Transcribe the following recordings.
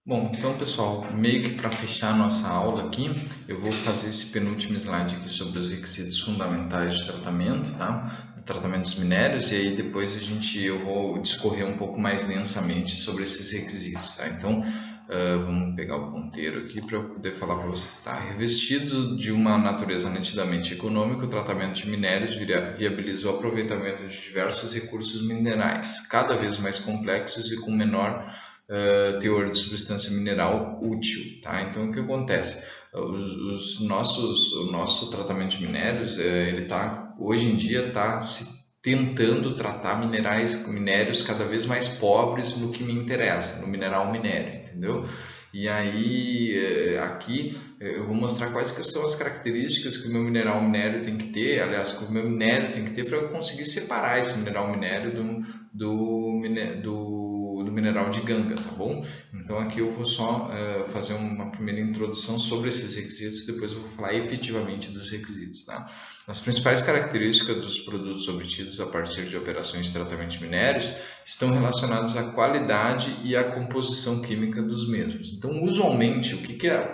Bom, então pessoal, meio que para fechar a nossa aula aqui, eu vou fazer esse penúltimo slide aqui sobre os requisitos fundamentais de tratamento, tá? Do tratamento dos minérios, e aí depois eu vou discorrer um pouco mais densamente sobre esses requisitos, tá? Então, vamos pegar o ponteiro aqui para eu poder falar para vocês, tá? Revestido de uma natureza nitidamente econômica, o tratamento de minérios viabiliza o aproveitamento de diversos recursos minerais, cada vez mais complexos e com menor teor de substância mineral útil, tá? Então o que acontece? O nosso tratamento de minérios, ele tá hoje em dia está se tentando tratar minérios cada vez mais pobres no que me interessa, no mineral minério, entendeu? E aí aqui eu vou mostrar quais que são as características que o meu mineral minério tem que ter, aliás, que o meu minério tem que ter para eu conseguir separar esse mineral minério do mineral de ganga, tá bom? Então aqui eu vou só fazer uma primeira introdução sobre esses requisitos, depois eu vou falar efetivamente dos requisitos, tá? As principais características dos produtos obtidos a partir de operações de tratamento de minérios estão relacionadas à qualidade e à composição química dos mesmos. Então, usualmente,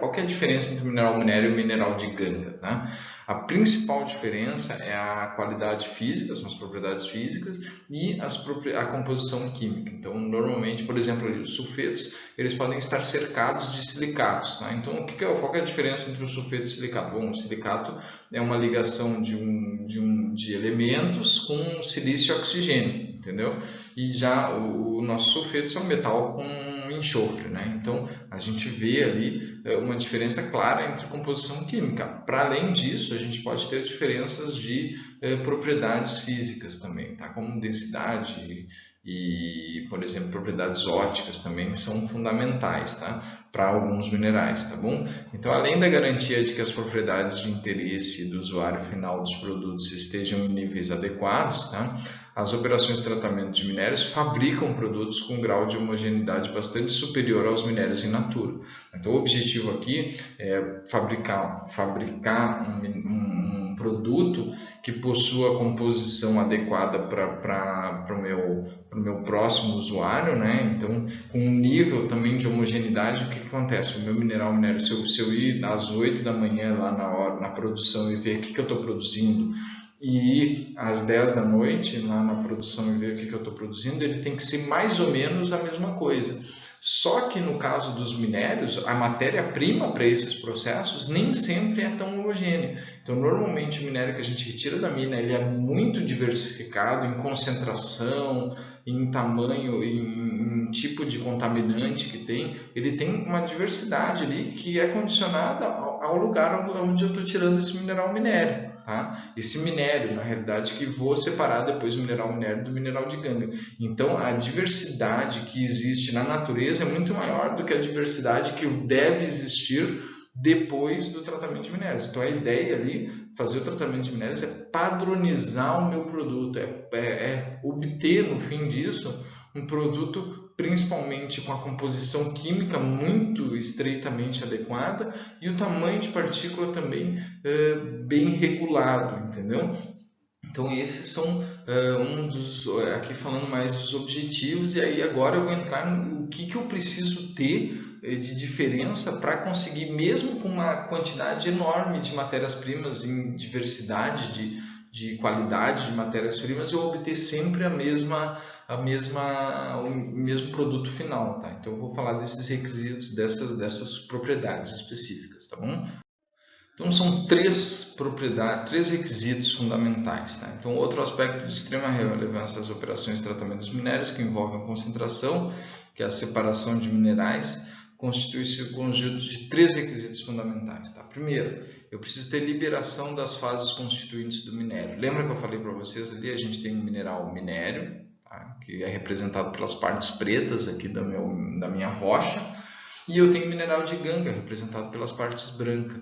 qual que é a diferença entre o mineral minério e o mineral de ganga, tá? A principal diferença é a qualidade física, são as propriedades físicas, e a composição química. Então, normalmente, por exemplo, os sulfetos, eles podem estar cercados de silicatos. Tá? Então, qual que é a diferença entre o sulfeto e o silicato? Bom, o silicato é uma ligação de elementos com silício e oxigênio, entendeu? E já o nosso sulfeto é um metal com enxofre, né? Então a gente vê ali uma diferença clara entre composição química. Para além disso, a gente pode ter diferenças de propriedades físicas também, tá? Como densidade e, por exemplo, propriedades ópticas também são fundamentais, tá? Para alguns minerais, tá bom? Então, além da garantia de que as propriedades de interesse do usuário final dos produtos estejam em níveis adequados, tá? As operações de tratamento de minérios fabricam produtos com um grau de homogeneidade bastante superior aos minérios in natura. Então, o objetivo aqui é fabricar um produto que possua a composição adequada para o meu próximo usuário, né? Então, com um nível também de homogeneidade, o que acontece? O meu mineral minério, se eu ir às 8 da manhã lá na produção e ver o que eu estou produzindo, e ir às 10 da noite lá na produção e ver o que eu estou produzindo, ele tem que ser mais ou menos a mesma coisa. Só que no caso dos minérios, a matéria-prima para esses processos nem sempre é tão homogênea. Então, normalmente o minério que a gente retira da mina, ele é muito diversificado em concentração, em tamanho, em tipo de contaminante que tem. Ele tem uma diversidade ali que é condicionada ao lugar onde eu estou tirando esse mineral minério. Tá? Esse minério, na realidade, que vou separar depois o mineral minério do mineral de ganga. Então, a diversidade que existe na natureza é muito maior do que a diversidade que deve existir depois do tratamento de minérios. Então, a ideia ali, fazer o tratamento de minérios, é padronizar o meu produto, é obter, no fim disso, um produto principalmente com a composição química muito estreitamente adequada e o tamanho de partícula também bem regulado, entendeu? Então esses são aqui falando mais dos objetivos, e aí agora eu vou entrar no que eu preciso ter de diferença para conseguir, mesmo com uma quantidade enorme de matérias-primas em diversidade de qualidade de matérias-primas, eu obter sempre o mesmo produto final, tá? Então eu vou falar desses requisitos, dessas propriedades específicas, tá bom? Então são três requisitos fundamentais, tá? Então outro aspecto de extrema relevância das operações de tratamento dos minérios, que envolve a concentração, que é a separação de minerais, constitui-se um conjunto de três requisitos fundamentais, tá? Primeiro, eu preciso ter liberação das fases constituintes do minério. Lembra que eu falei para vocês ali, a gente tem um mineral minério, tá? Que é representado pelas partes pretas aqui da minha rocha, e eu tenho mineral de ganga, representado pelas partes brancas.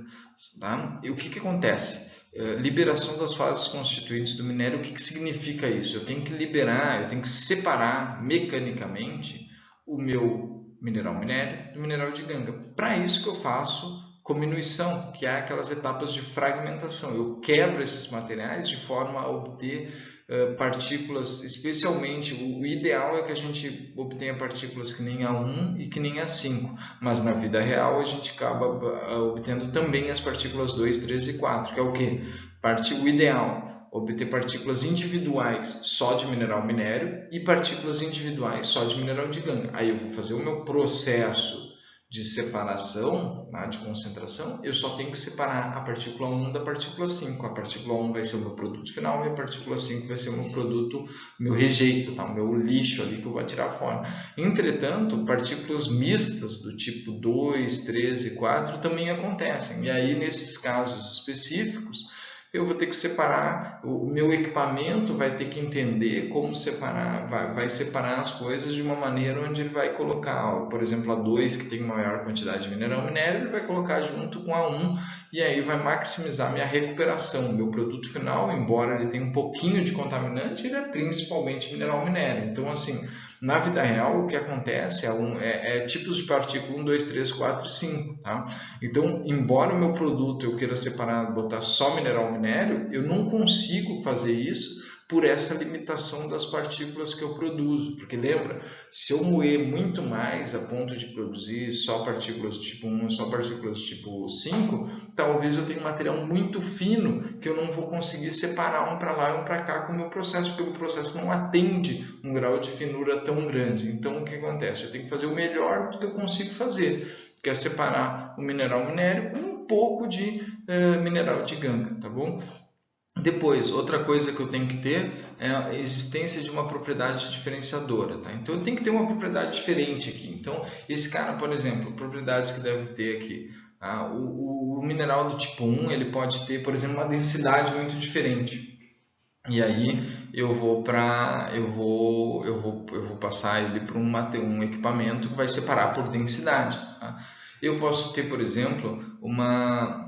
Tá? E o que acontece? Liberação das fases constituintes do minério, o que significa isso? Eu tenho que liberar, eu tenho que separar mecanicamente o meu mineral minério do mineral de ganga. Para isso que eu faço cominuição, que é aquelas etapas de fragmentação. Eu quebro esses materiais de forma a obter partículas, especialmente, o ideal é que a gente obtenha partículas que nem A1 e que nem A5, mas na vida real a gente acaba obtendo também as partículas 2, 3 e 4, que é o quê? O ideal, obter partículas individuais só de mineral minério e partículas individuais só de mineral de ganga. Aí eu vou fazer o meu processo de separação, né, de concentração, eu só tenho que separar a partícula 1 da partícula 5. A partícula 1 vai ser o meu produto final e a partícula 5 vai ser o meu produto, meu rejeito, tá? O meu lixo ali que eu vou tirar fora. Entretanto, partículas mistas do tipo 2, 3 e 4 também acontecem. E aí, nesses casos específicos, eu vou ter que separar, o meu equipamento vai ter que entender como separar, vai separar as coisas de uma maneira onde ele vai colocar, por exemplo, a 2, que tem maior quantidade de mineral minério, ele vai colocar junto com a 1, e aí vai maximizar minha recuperação. Meu produto final, embora ele tenha um pouquinho de contaminante, ele é principalmente mineral minério. Então, assim, na vida real, o que acontece é tipos de partícula 1, 2, 3, 4 e 5. Tá? Então, embora o meu produto eu queira separar, botar só mineral minério, eu não consigo fazer isso por essa limitação das partículas que eu produzo. Porque lembra, se eu moer muito mais a ponto de produzir só partículas tipo 1, só partículas tipo 5, talvez eu tenha um material muito fino que eu não vou conseguir separar um para lá e um para cá com o meu processo, porque o processo não atende um grau de finura tão grande. Então, o que acontece? Eu tenho que fazer o melhor do que eu consigo fazer, que é separar o mineral minério com um pouco de mineral de ganga, tá bom? Depois, outra coisa que eu tenho que ter é a existência de uma propriedade diferenciadora. Tá? Então, eu tenho que ter uma propriedade diferente aqui. Então, esse cara, por exemplo, propriedades que deve ter aqui. Tá? O mineral do tipo 1, ele pode ter, por exemplo, uma densidade muito diferente. E aí, eu vou passar ele para um equipamento que vai separar por densidade. Tá? Eu posso ter, por exemplo, uma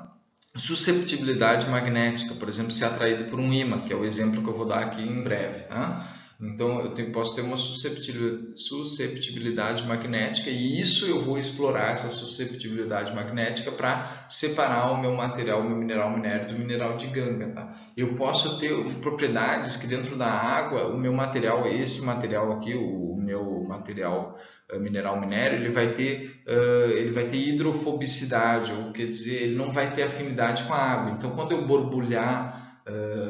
susceptibilidade magnética, por exemplo, ser atraído por um ímã, que é o exemplo que eu vou dar aqui em breve, tá? Então, posso ter uma susceptibilidade magnética e isso eu vou explorar essa susceptibilidade magnética para separar o meu material, o meu mineral minério do mineral de ganga, tá? Eu posso ter propriedades que dentro da água, o meu material, esse material aqui, o meu material mineral minério, ele vai ter hidrofobicidade, ou quer dizer, ele não vai ter afinidade com a água. Então, quando eu borbulhar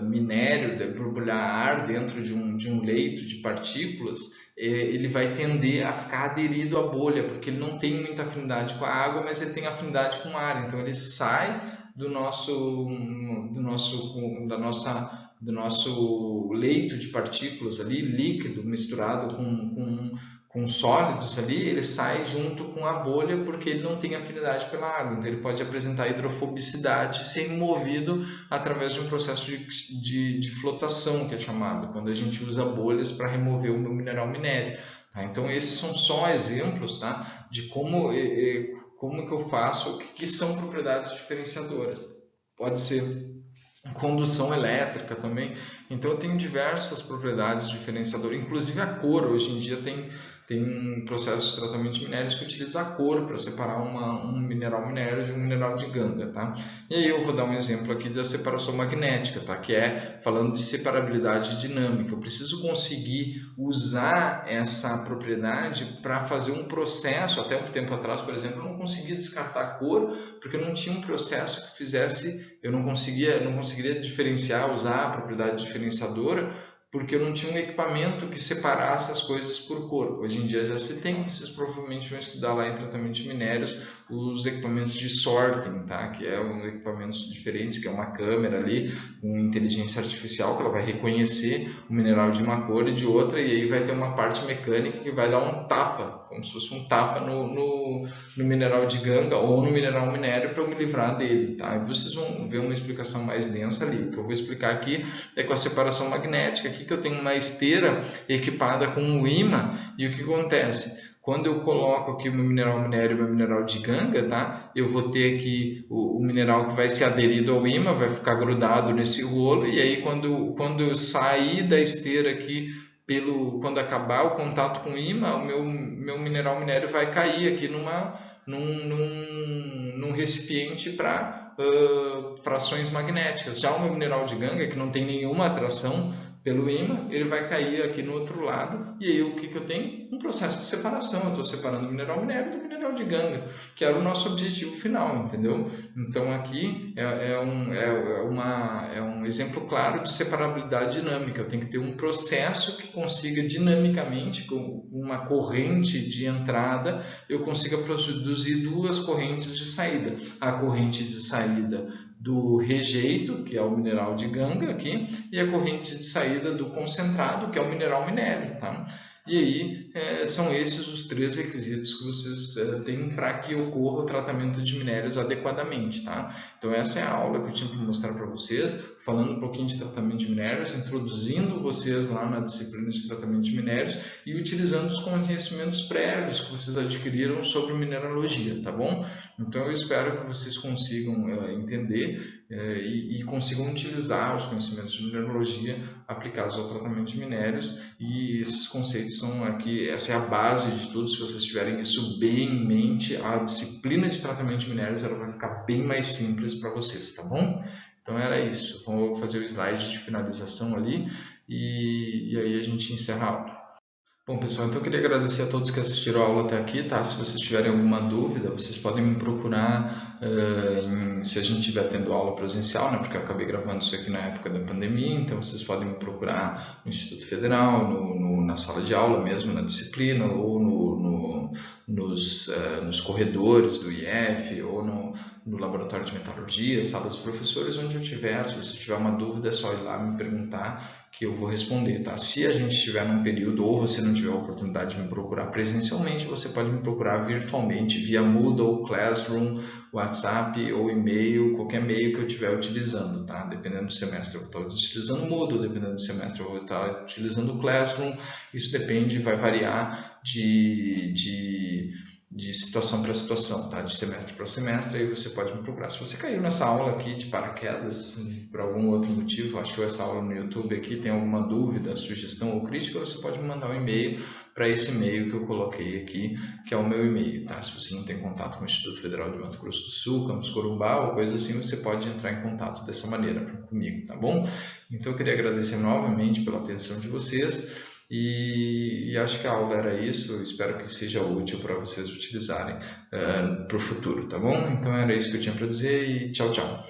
minério, borbulhar ar dentro de um leito de partículas, ele vai tender a ficar aderido à bolha, porque ele não tem muita afinidade com a água, mas ele tem afinidade com o ar. Então, ele sai do nosso leito de partículas ali, líquido misturado com sólidos ali, ele sai junto com a bolha porque ele não tem afinidade pela água. Então, ele pode apresentar hidrofobicidade e ser movido através de um processo de flotação, que é chamado, quando a gente usa bolhas para remover o mineral minério. Tá? Então, esses são só exemplos, tá? De como que eu faço, o que são propriedades diferenciadoras. Pode ser condução elétrica também. Então, eu tenho diversas propriedades diferenciadoras, inclusive a cor. Hoje em dia tem processos de tratamento de minérios que utiliza a cor para separar um mineral minério de um mineral de ganga, tá? E aí eu vou dar um exemplo aqui da separação magnética, tá? Que é falando de separabilidade dinâmica. Eu preciso conseguir usar essa propriedade para fazer um processo. Até um tempo atrás, por exemplo, eu não conseguia descartar a cor porque eu não tinha um processo que fizesse, eu não conseguiria diferenciar, usar a propriedade diferenciadora, porque eu não tinha um equipamento que separasse as coisas por cor. Hoje em dia já se tem, vocês provavelmente vão estudar lá em tratamento de minérios, os equipamentos de sorting, tá? Que é um equipamentos diferentes, que é uma câmera ali, com inteligência artificial, que ela vai reconhecer o mineral de uma cor e de outra, e aí vai ter uma parte mecânica que vai dar um tapa, como se fosse um tapa no mineral de ganga ou no mineral minério para eu me livrar dele, tá? E vocês vão ver uma explicação mais densa ali. O que eu vou explicar aqui é com a separação magnética, aqui que eu tenho uma esteira equipada com um ímã, e o que acontece? Quando eu coloco aqui o meu mineral minério e o meu mineral de ganga, tá? Eu vou ter aqui o mineral que vai ser aderido ao ímã, vai ficar grudado nesse rolo, e aí quando eu sair da esteira aqui, quando acabar o contato com o ímã, o meu mineral minério vai cair aqui num recipiente para frações magnéticas. Já o meu mineral de ganga, que não tem nenhuma atração, pelo ímã, ele vai cair aqui no outro lado, e aí o que eu tenho? Um processo de separação. Eu estou separando o mineral minério do mineral de ganga, que era o nosso objetivo final, entendeu? Então aqui é um exemplo claro de separabilidade dinâmica. Eu tenho que ter um processo que consiga dinamicamente, com uma corrente de entrada, eu consiga produzir duas correntes de saída. A corrente de saída do rejeito, que é o mineral de ganga aqui, e a corrente de saída do concentrado, que é o mineral minério, tá? E aí são esses os três requisitos que vocês têm para que ocorra o tratamento de minérios adequadamente, tá? Então essa é a aula que eu tinha para mostrar para vocês, falando um pouquinho de tratamento de minérios, introduzindo vocês lá na disciplina de tratamento de minérios e utilizando os conhecimentos prévios que vocês adquiriram sobre mineralogia, tá bom? Então eu espero que vocês consigam entender e consigam utilizar os conhecimentos de mineralogia aplicados ao tratamento de minérios, e esses conceitos são aqui, essa é a base de tudo. Se vocês tiverem isso bem em mente, a disciplina de tratamento de minérios ela vai ficar bem mais simples para vocês, tá bom? Então era isso, vou fazer o slide de finalização ali e aí a gente encerra a aula. Bom, pessoal, então eu queria agradecer a todos que assistiram a aula até aqui, tá? Se vocês tiverem alguma dúvida, vocês podem me procurar se a gente estiver tendo aula presencial, né? Porque eu acabei gravando isso aqui na época da pandemia, então vocês podem me procurar no Instituto Federal, na sala de aula mesmo, na disciplina, ou nos corredores do IF, ou no laboratório de metalurgia, sala dos professores, onde eu tiver. Se você tiver uma dúvida, é só ir lá me perguntar que eu vou responder, tá? Se a gente estiver num período ou você não tiver a oportunidade de me procurar presencialmente, você pode me procurar virtualmente via Moodle, Classroom, WhatsApp ou e-mail, qualquer meio que eu estiver utilizando, tá? Dependendo do semestre eu vou estar utilizando Moodle, dependendo do semestre eu vou estar utilizando Classroom. Isso depende, vai variar de situação para situação, tá? De semestre para semestre, aí você pode me procurar. Se você caiu nessa aula aqui de paraquedas, por algum outro motivo, achou essa aula no YouTube aqui, tem alguma dúvida, sugestão ou crítica, você pode me mandar um e-mail para esse e-mail que eu coloquei aqui, que é o meu e-mail, tá? Se você não tem contato com o Instituto Federal de Mato Grosso do Sul, Campus Corumbá ou coisa assim, você pode entrar em contato dessa maneira comigo, tá bom? Então eu queria agradecer novamente pela atenção de vocês. E acho que a aula era isso. Eu espero que seja útil para vocês utilizarem para o futuro, tá bom? Então era isso que eu tinha para dizer e tchau, tchau.